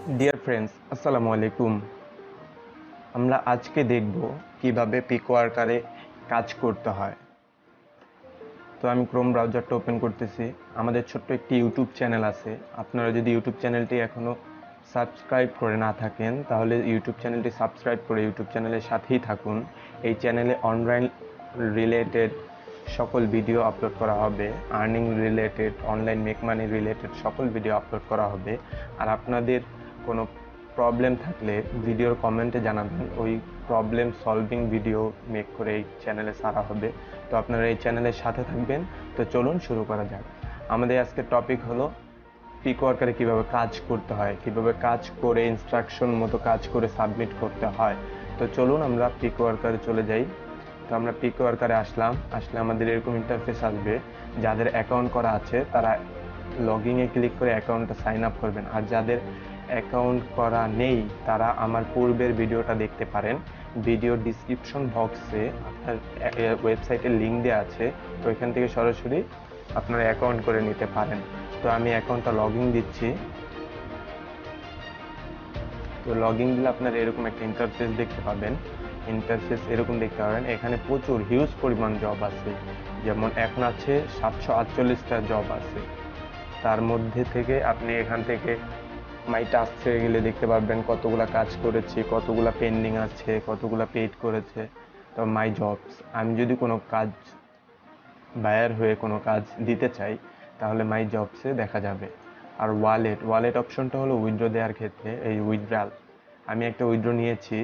Dear friends, আসসালামু আলাইকুম। আমরা আজকে দেখব কিভাবে পিকওয়ার্কারে কাজ করতে হয়। তো আমি ক্রোম ব্রাউজারটা ওপেন করতেছি। আমাদের ছোট্ট একটি ইউটিউব চ্যানেল আছে। আপনারা যদি ইউটিউব চ্যানেলটি এখনও সাবস্ক্রাইব করে না থাকেন তাহলে ইউটিউব চ্যানেলটি সাবস্ক্রাইব করে ইউটিউব চ্যানেলের সাথেই থাকুন। এই চ্যানেলে অনলাইন রিলেটেড সকল ভিডিও আপলোড করা হবে, earning related, online make money related সকল ভিডিও আপলোড করা হবে। আর আপনাদের কোনো প্রবলেম থাকলে ভিডিওর কমেন্টে জানাবেন, ওই প্রবলেম সলভিং ভিডিও মেক করে এই চ্যানেলে ছাড়া হবে। তো আপনারা এই চ্যানেলের সাথে থাকবেন। তো চলুন শুরু করা যাক। আমাদের আজকের টপিক হলো পিকওয়ার্কারে কিভাবে কাজ করতে হয়, কিভাবে কাজ করে ইনস্ট্রাকশন মতো কাজ করে সাবমিট করতে হয়। তো চলুন আমরা পিকওয়ার্কারে চলে যাই। তো আমরা পিকওয়ার্কারে আসলে আমাদের এরকম ইন্টারফেস আসবে। যাদের অ্যাকাউন্ট করা আছে তারা লগইনে ক্লিক করে অ্যাকাউন্টটা সাইন আপ করবেন, আর যাদের অ্যাকাউন্ট করা নেই তারা আমার পূর্বের ভিডিওটা দেখতে পারেন। ভিডিও ডিসক্রিপশন বক্সে আপনার ওয়েবসাইটের লিঙ্ক দেওয়া আছে, তো এখান থেকে সরাসরি আপনারা অ্যাকাউন্ট করে নিতে পারেন। তো আমি অ্যাকাউন্টটা লগইন দিচ্ছি। তো লগইন দিলে আপনারা এরকম একটা ইন্টারফেস দেখতে পাবেন। এখানে প্রচুর হিউজ পরিমাণ জব আছে। যেমন এখন আছে 748টা জব আছে। তার মধ্যে থেকে আপনি এখান থেকে মাই টাস্কে গেলে দেখতে পারবেন কতগুলা কাজ করেছি, কতগুলা পেন্ডিং আছে, কতগুলা পেইড করেছে। তো মাই জবস, আমি যদি কোনো কাজ বায়ার হয়ে কোনো কাজ দিতে চাই তাহলে মাই জবসে দেখা যাবে। আর ওয়ালেট অপশনটা হলো উইথড্র দেওয়ার ক্ষেত্রে। এই উইথড্রাল, আমি একটা উইথড্র নিয়েছি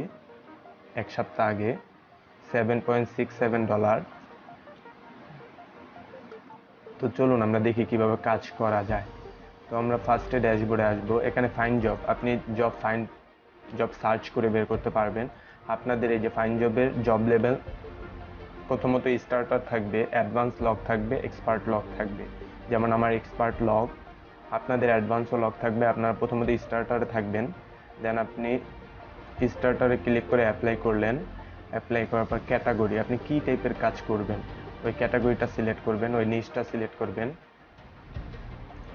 এক সপ্তাহ আগে, $7.67। তো চলুন আমরা দেখি কিভাবে কাজ করা যায়। তো আমরা ফার্স্টে ড্যাশবোর্ডে আসবো। এখানে ফাইন্ড জব, আপনি জব সার্চ করে বের করতে পারবেন। আপনাদের এই যে ফাইন্ড জবের জব লেভেল, প্রথমত স্টার্টার থাকবে, অ্যাডভান্স লগ থাকবে, এক্সপার্ট লগ থাকবে। যেমন আমার এক্সপার্ট লগ, আপনাদের অ্যাডভান্সও লগ থাকবে। আপনারা প্রথমত স্টার্টারে থাকবেন, দেন আপনি স্টার্টারে ক্লিক করে অ্যাপ্লাই করলেন। অ্যাপ্লাই করার পর ক্যাটাগরি, আপনি কী টাইপের কাজ করবেন ওই ক্যাটাগরিটা সিলেক্ট করবেন, ওই নিচটা সিলেক্ট করবেন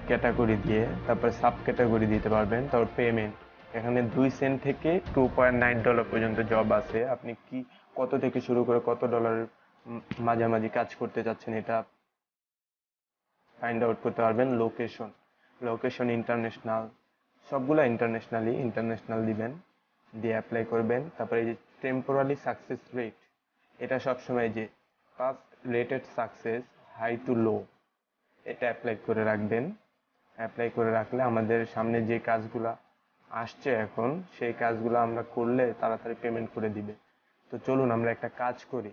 ক্যাটাগরি দিয়ে। তারপরে সাব ক্যাটাগরি দিতে পারবেন। তারপর পেমেন্ট, এখানে 2 সেন্ট থেকে $2.9 পর্যন্ত জব আছে। আপনি কি কত থেকে শুরু করে কত ডলারের মাঝামাঝি কাজ করতে চাচ্ছেন এটা ফাইন্ড আউট করতে পারবেন। লোকেশন ইন্টারন্যাশনাল, সবগুলো ইন্টারন্যাশনাল দিবেন, দিয়ে অ্যাপ্লাই করবেন। তারপরে এই যে টেম্পোরারি সাকসেস রেট, এটা সবসময় যে first rated success high to low, এটা অ্যাপ্লাই করে রাখবেন। অ্যাপ্লাই করে রাখলে আমাদের সামনে যে কাজগুলো আসছে এখন, সেই কাজগুলো আমরা করলে তাড়াতাড়ি পেমেন্ট করে দিবে। তো চলুন আমরা একটা কাজ করি।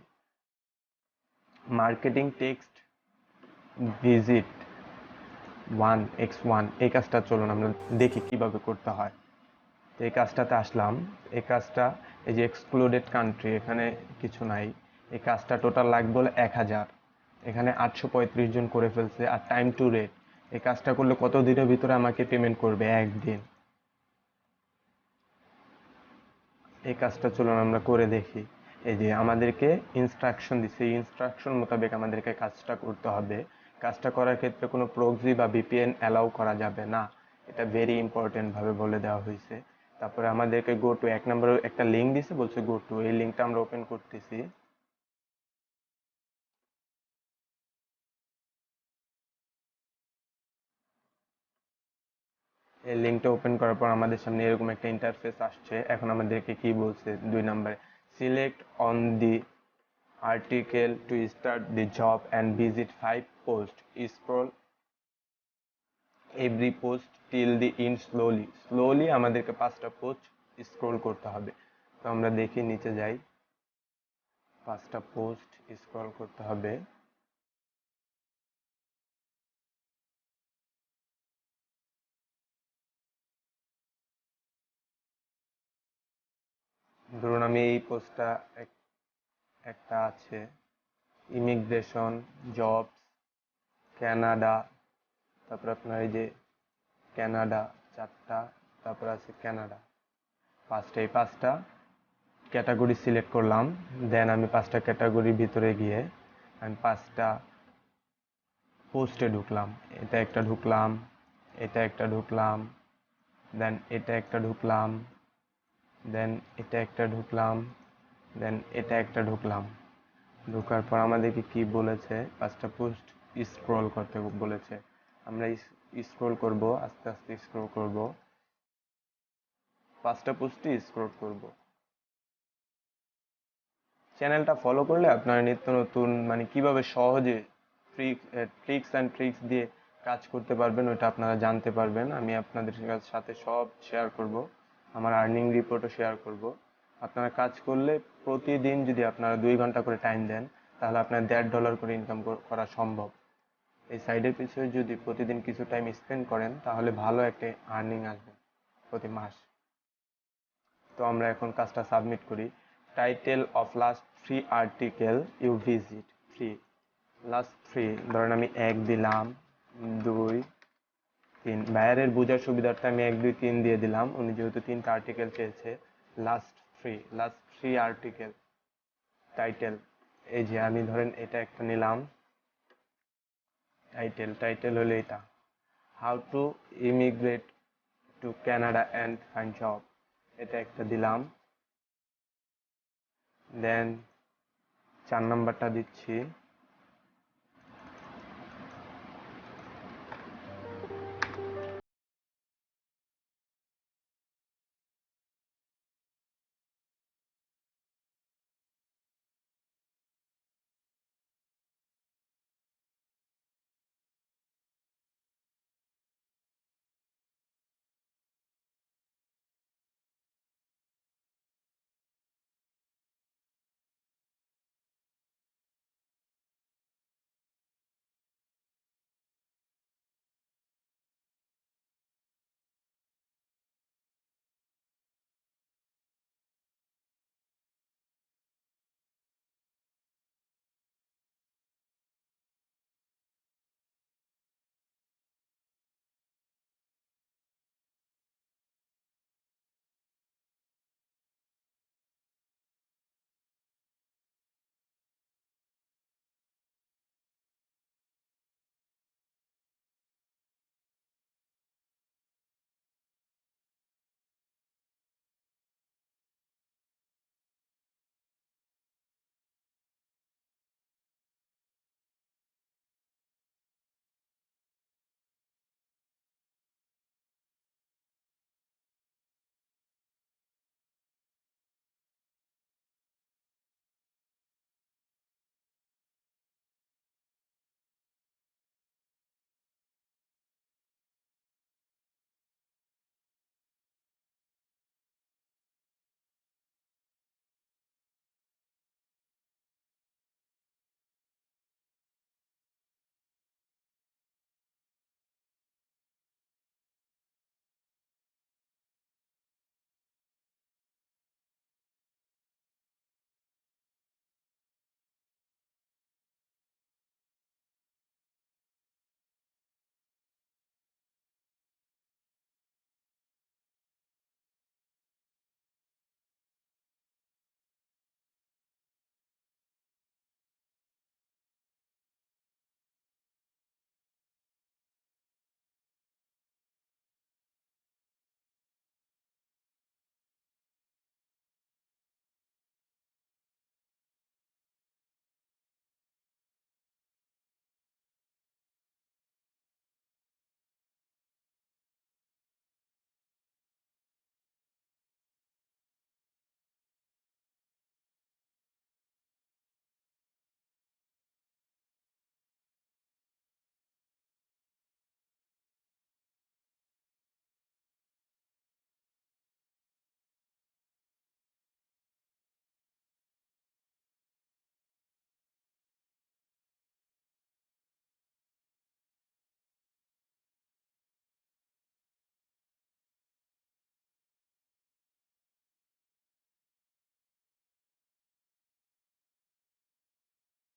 মার্কেটিং টেক্সট ভিজিট 1x1, এই কাজটা চলুন আমরা দেখি কিভাবে করতে হয়। তো এই কাজটাতে আসলাম। এই কাজটা, এই যে এক্সক্লুডেড কান্ট্রি, এখানে কিছু নাই। এই কাজটা টোটাল লাগবে হলো 1000। এখানে 835 জন করে ফেলছে। আর টাইম টু রেট, এই কাজটা করলে কত দিনের ভিতরে আমাকে পেমেন্ট করবে? একদিন। এই কাজটা চলুন আমরা করে দেখি। এই যে আমাদেরকে ইনস্ট্রাকশন দিচ্ছে, এই ইনস্ট্রাকশন মোতাবেক আমাদেরকে কাজটা করতে হবে। কাজটা করার ক্ষেত্রে কোনো প্রক্সি বা ভিপিএন অ্যালাউ করা যাবে না, এটা ভেরি ইম্পর্টেন্ট ভাবে বলে দেওয়া হয়েছে। তারপরে আমাদেরকে গো টু, 1 নম্বরে একটা লিঙ্ক দিছে, বলছে গো টু, এই লিঙ্কটা আমরা ওপেন করতেছি। এই লিঙ্কটা ওপেন করার পর আমাদের সামনে এরকম একটা ইন্টারফেস আসছে। এখন আমাদেরকে কি বলছে? 2 নম্বরে select on the article to start the job and visit 5 posts. Scroll every post till the end slowly আমাদেরকে 5টা পোস্ট স্ক্রল করতে হবে। তো আমরা দেখি, নিচে যাই, 5টা পোস্ট স্ক্রল করতে হবে। ধরুন আমি এই পোস্টটা, একটা আছে ইমিগ্রেশন, জবস, কানাডা, তারপর আপনার এই যে কানাডা 4টা, তারপর আছে কানাডা 5টা। এই 5টা ক্যাটাগরি সিলেক্ট করলাম। দেন আমি 5টা ক্যাটাগরির ভিতরে গিয়ে আমি 5টা পোস্টে ঢুকলাম। এটা একটা ঢুকলাম, এটা একটা ঢুকলাম, দেন এটা একটা ঢুকলাম, দেন এটা একটা ঢুকলাম, দেন এটা একটা ঢুকলাম। ঢোকার পর আমাদেরকে কি বলেছে, 5টা পোস্ট স্ক্রল করতে বলেছে। আমরা স্ক্রল করব, আস্তে আস্তে স্ক্রল করব, 5টা পোস্টই স্ক্রল করব। চ্যানেলটা ফলো করলে আপনারা নিত্য নতুন মানে কিভাবে সহজে ট্রিক্স অ্যান্ড ট্রিক্স দিয়ে কাজ করতে পারবেন ওটা আপনারা জানতে পারবেন। আমি আপনাদের সাথে সব শেয়ার করব, আমার আর্নিং রিপোর্টও শেয়ার করব। আপনারা কাজ করলে প্রতিদিন যদি আপনারা 2 ঘন্টা করে টাইম দেন, তাহলে আপনার $1.5 করে ইনকাম করা সম্ভব। এই সাইডের পিছনে যদি প্রতিদিন কিছু টাইম স্পেন্ড করেন, তাহলে ভালো একটা আর্নিং আসবে প্রতি মাস। তো আমরা এখন কাজটা সাবমিট করি। Title of last 3 article you visit, 3 last 3 ধরেন আমি 1 দিলাম, 2, 3। বাইরের বোঝার সুবিধার্থে আমি 1, 2, 3 দিয়ে দিলাম, উনি যেহেতু 3টা আর্টিকেল চেয়েছে। লাস্ট 3 আর্টিকেল টাইটেল, এই যে আমি ধরেন এটা একটা নিলাম। টাইটেল হলো এটা, how to immigrate to Canada and find job, এটা একটা দিলাম। দেন 4 নাম্বারটা দিচ্ছি,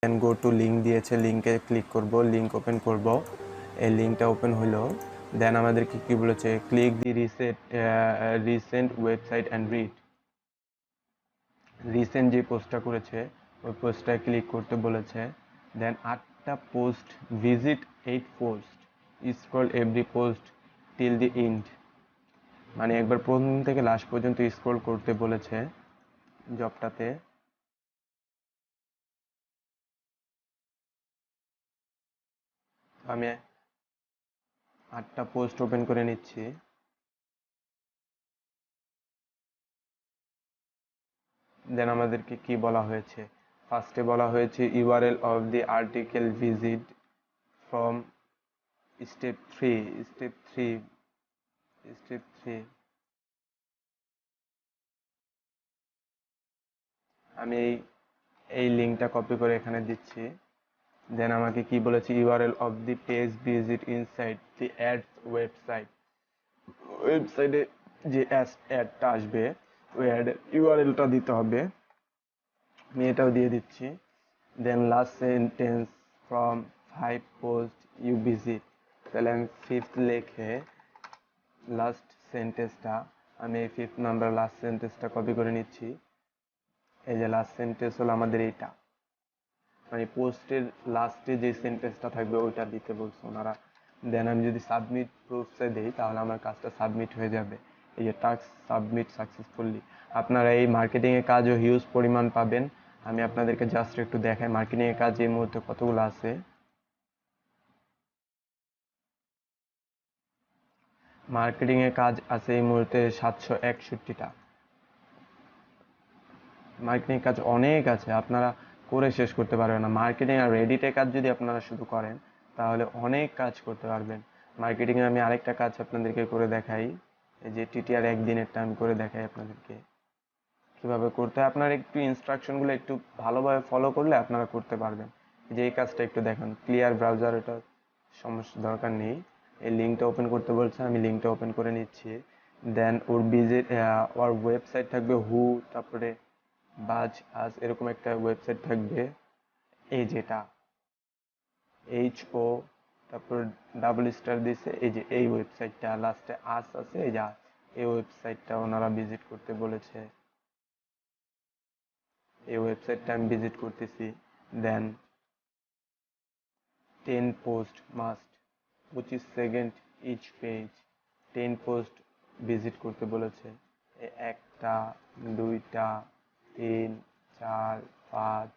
দেন গো টু লিঙ্ক দিয়েছে, লিঙ্কে ক্লিক করব, লিঙ্ক ওপেন করব। এই লিঙ্কটা ওপেন হলো। দেন আমাদেরকে কি বলেছে, click the recent website and read. Recent যে পোস্টটা করেছে ওই পোস্টটায় ক্লিক করতে বলেছে। দেন 8টা post, visit 8 post, scroll every post till the end. মানে একবার প্রথম থেকে লাস্ট পর্যন্ত স্ক্রল করতে বলেছে জবটাতে। আমি 8টা পোস্ট ওপেন করে নিচ্ছি। দেন আমাদেরকে কি বলা হয়েছে, ফার্স্টে বলা হয়েছে URL of the article visit from step three. Step three আমি এই লিঙ্কটা কপি করে এখানে দিচ্ছি। দেন আমাকে কি বলেছে, URL of the page visit inside the ads website. ওয়েবসাইটে যে অ্যাডটা আসবে ওই অ্যাডের ইউআরএলটা দিতে হবে, আমি এটাও দিয়ে দিচ্ছি। Then last sentence from 5 post you visit, তাহলে আমি ফিফথ লিখে লাস্ট সেন্টেন্সটা, আমি এই 5th নাম্বার লাস্ট সেন্টেন্সটা কপি করে নিচ্ছি। এই যে লাস্ট সেন্টেন্স হলো আমাদের এইটা, মানে পোস্টের লাস্টে যে সেন্টেন্সটা থাকবে ওইটা দিতে বলছে ওনারা। দেন আমি যদি সাবমিট প্রুফসে দিই তাহলে আমার কাজটা সাবমিট হয়ে যাবে। এই যে টাস্ক সাবমিট সাকসেসফুলি। আপনারা এই মার্কেটিংয়ের কাজও হিউজ পরিমাণ পাবেন। আমি আপনাদেরকে জাস্ট একটু দেখাই মার্কেটিংয়ের কাজ এই মুহূর্তে কতগুলো আছে। মার্কেটিংয়ের কাজ আছে এই মুহূর্তে 761টা। মার্কেটিং কাজ অনেক আছে, আপনারা করে শেষ করতে পারবেন না। মার্কেটিং আর রেডিটের কাজ যদি আপনারা শুধু করেন তাহলে অনেক কাজ করতে পারবেন। মার্কেটিংয়ে আমি আরেকটা কাজ আপনাদেরকে করে দেখাই, এই যে টিটিআর একদিনেরটা আমি করে দেখাই আপনাদেরকে কীভাবে করতে হয়। আপনার একটু ইনস্ট্রাকশনগুলো একটু ভালোভাবে ফলো করলে আপনারা করতে পারবেন। যে এই কাজটা একটু দেখেন, ক্লিয়ার ব্রাউজার, এটা সমস্যা দরকার নেই। এই লিঙ্কটা ওপেন করতে বলছে, আমি লিঙ্কটা ওপেন করে নিচ্ছি। দেন ওর ওর ওয়েবসাইট থাকবে হু, তারপরে বাজ আজ এরকম একটা ওয়েবসাইট থাকবে, এই যেটা HO, তারপর ডাবল স্টার দিছে, এই যে এই ওয়েবসাইটটা লাস্টে আস আছে, এই যে এই ওয়েবসাইটটা ওনারা ভিজিট করতে বলেছে। এই ওয়েবসাইটটা আমি ভিজিট করতেছি। Then 10 post must 25 second each page, 10 post visit করতে বলেছে। একটা, দুইটা, 3, 4, 5,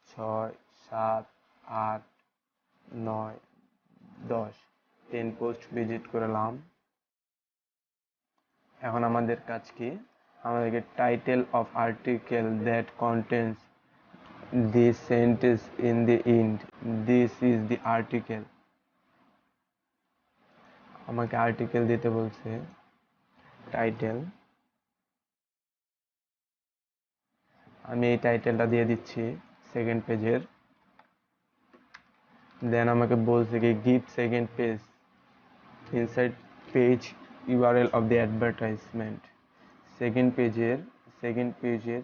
6, 7, 8, 9, 10, 10 পোস্ট ভিজিট করলাম। এখন আমাদের কাজ কি, আমাদেরকে title of article that contains this sentence in the end, this is the article. আমাকে আর্টিকেল দিতে বলছে, টাইটেল। আমি এই টাইটেলটা দিয়ে দিচ্ছি সেকেন্ড পেজের। দেন আমাকে বলছে কি give second page inside page URL of the advertisement. Second পেজের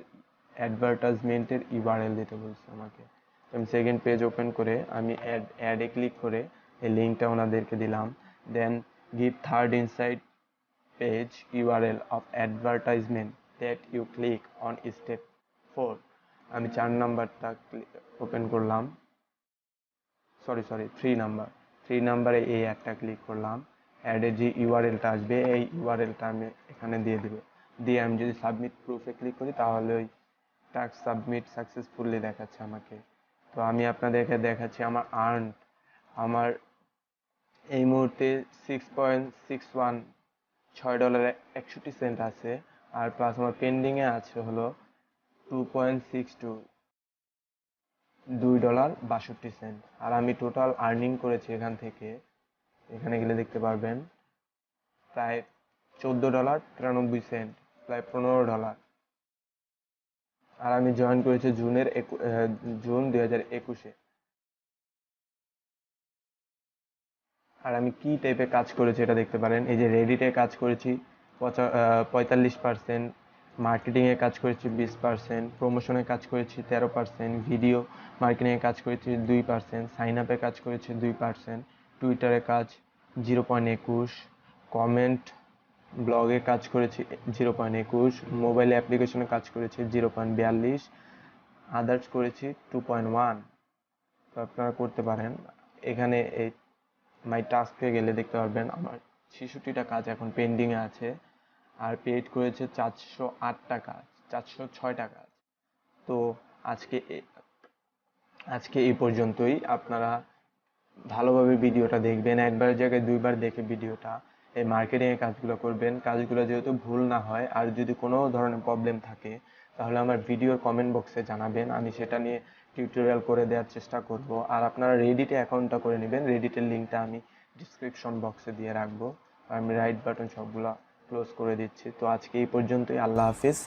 অ্যাডভার্টাইজমেন্টের ইউআরএল দিতে বলছে আমাকে। আমি সেকেন্ড পেজ ওপেন করে আমি অ্যাডে ক্লিক করে এই লিঙ্কটা ওনাদেরকে দিলাম। Then give third inside page URL of advertisement that you click on step 4। আমি 4 নাম্বারটা ওপেন করলাম, সরি 3 নাম্বারে এই একটা ক্লিক করলাম। অ্যাডে যে ইউআরএলটা আসবে এই ইউআরএলটা আমি এখানে দিয়ে দেবো। দিয়ে আমি যদি সাবমিট প্রুফে ক্লিক করি তাহলে ওই টাস্ক সাবমিট সাকসেসফুলি দেখাচ্ছে আমাকে। তো আমি আপনাদেরকে দেখাচ্ছি আমার এই মুহূর্তে 6.61 $6.61 আছে। আর প্লাস আমার পেন্ডিংয়ে আছে হলো 2.62 $2.62। আর আমি টোটাল আর্নিং করেছি এখান থেকে, এখানে গেলে দেখতে পারবেন প্রায় $14.93, প্রায় $15। আর আমি জয়েন করেছি জুন 2021-এ। আর আমি কি টাইপের কাজ করেছি এটা দেখতে পারেন, এই যে রেডিটে কাজ করেছি 45%, মার্কেটিংয়ে কাজ করেছি 20%, প্রমোশনে কাজ করেছি 13%, ভিডিও মার্কেটিংয়ে কাজ করেছি 2%, সাইন আপে কাজ করেছি 2%, টুইটারে কাজ 0.21, কমেন্ট ব্লগে কাজ করেছি 0.21, মোবাইল অ্যাপ্লিকেশনে কাজ করেছি 0.42, আদার্স করেছি 2.1। তো আপনারা করতে পারেন। এখানে এই মাই টাস্কে গেলে দেখতে পারবেন আমার 66টা কাজ এখন পেন্ডিংয়ে আছে। আর পেইড করেছে 408 টাকা, 406 টাকা। তো আজকে আজকে এই পর্যন্তই। আপনারা ভালোভাবে ভিডিওটা দেখবেন, একবারের জায়গায় দুইবার দেখে ভিডিওটা এই মার্কেটিংয়ের কাজগুলো করবেন। কাজগুলো যেহেতু ভুল না হয়, আর যদি কোনো ধরনের প্রবলেম থাকে তাহলে আমার ভিডিওর কমেন্ট বক্সে জানাবেন, আমি সেটা নিয়ে টিউটোরিয়াল করে দেওয়ার চেষ্টা করব। আর আপনারা রেডিটে অ্যাকাউন্টটা করে নেবেন, রেডিটের লিঙ্কটা আমি ডিসক্রিপশন বক্সে দিয়ে রাখবো। আর আমি রাইট বাটন সবগুলো ক্লোজ করে দিচ্ছি। তো আজকে এই পর্যন্তই, আল্লাহ হাফিজ।